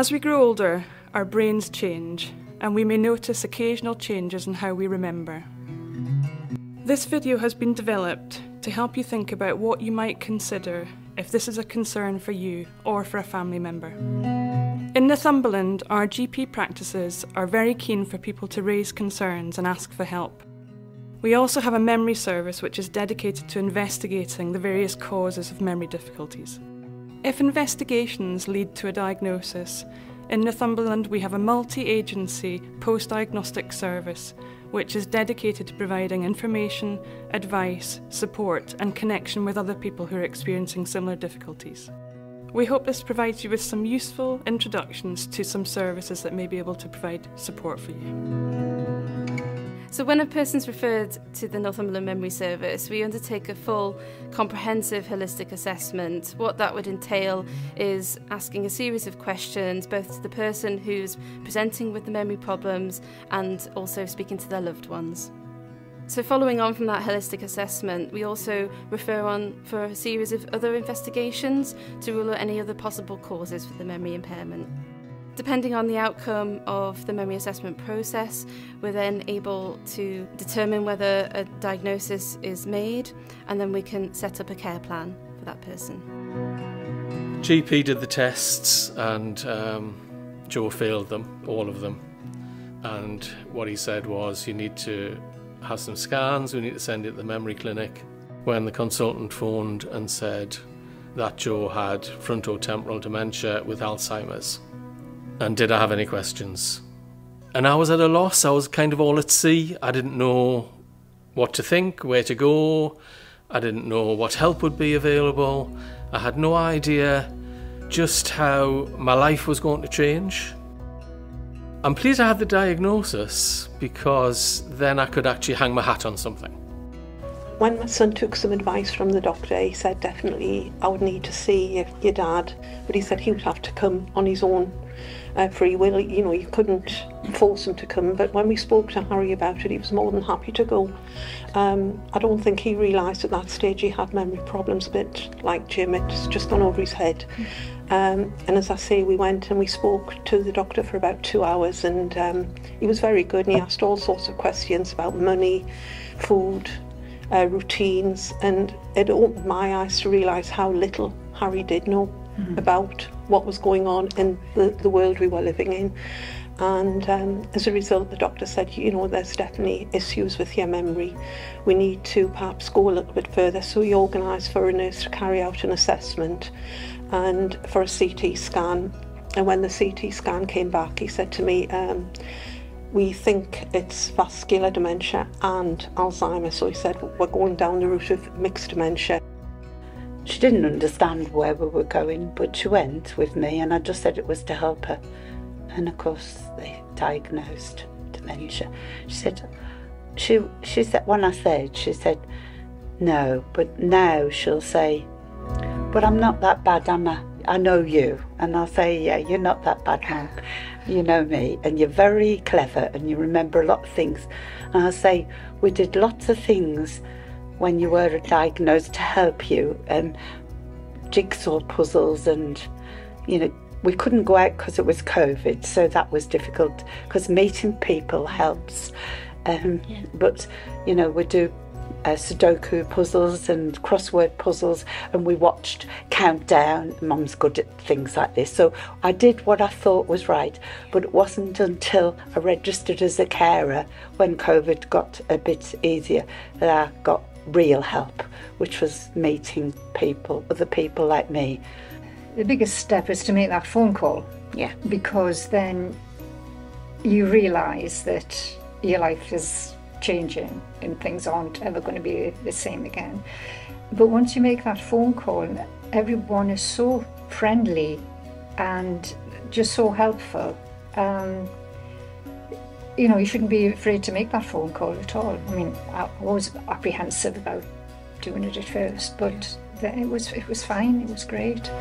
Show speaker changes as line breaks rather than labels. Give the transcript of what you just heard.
As we grow older, our brains change, and we may notice occasional changes in how we remember. This video has been developed to help you think about what you might consider if this is a concern for you or for a family member. In Northumberland, our GP practices are very keen for people to raise concerns and ask for help. We also have a memory service which is dedicated to investigating the various causes of memory difficulties. If investigations lead to a diagnosis, in Northumberland we have a multi-agency post-diagnostic service which is dedicated to providing information, advice, support and connection with other people who are experiencing similar difficulties. We hope this provides you with some useful introductions to some services that may be able to provide support for you.
So when a person's referred to the Northumberland Memory Service, we undertake a full, comprehensive, holistic assessment. What that would entail is asking a series of questions, both to the person who's presenting with the memory problems and also speaking to their loved ones. So following on from that holistic assessment, we also refer on for a series of other investigations to rule out any other possible causes for the memory impairment. Depending on the outcome of the memory assessment process, we're then able to determine whether a diagnosis is made, and then we can set up a care plan for that person.
GP did the tests and Joe failed them, all of them. And what he said was, you need to have some scans, we need to send it to the memory clinic. When the consultant phoned and said that Joe had frontotemporal dementia with Alzheimer's, and did I have any questions? And I was at a loss, I was kind of all at sea. I didn't know what to think, where to go. I didn't know what help would be available. I had no idea just how my life was going to change. I'm pleased I had the diagnosis because then I could actually hang my hat on something.
When my son took some advice from the doctor, he said definitely I would need to see your dad, but he said he would have to come on his own free will. You know, you couldn't force him to come, but when we spoke to Harry about it, he was more than happy to go. I don't think he realised at that stage he had memory problems, a bit like Jim, it's just gone over his head. And as I say, we went and we spoke to the doctor for about 2 hours, and he was very good, and he asked all sorts of questions about money, food, routines, and it opened my eyes to realise how little Harry did know about what was going on in the world we were living in. And as a result, the doctor said, you know, there's definitely issues with your memory. We need to perhaps go a little bit further. So he organised for a nurse to carry out an assessment and for a CT scan. And when the CT scan came back, he said to me, we think it's vascular dementia and Alzheimer's. So he said, we're going down the route of mixed dementia.
She didn't understand where we were going, but she went with me, and I just said it was to help her. And of course, they diagnosed dementia. She said, she said, when I said, she said, no, but now she'll say, but I'm not that bad, am I? I know you. And I'll say, yeah, you're not that bad, Mum. You know me, and you're very clever, and you remember a lot of things. And I'll say, we did lots of things when you were diagnosed to help you, and jigsaw puzzles, and, you know, we couldn't go out because it was COVID, so that was difficult, because meeting people helps. But, you know, we do Sudoku puzzles and crossword puzzles, and we watched Countdown. Mum's good at things like this, so I did what I thought was right. But it wasn't until I registered as a carer, when COVID got a bit easier, that I got real help, which was meeting people, other people like me.
The biggest step is to make that phone call.
Yeah.
Because then you realise that your life is changing and things aren't ever going to be the same again. But once you make that phone call, everyone is so friendly and just so helpful. You know, you shouldn't be afraid to make that phone call at all. I mean, I was apprehensive about doing it at first, but then it was fine, it was great.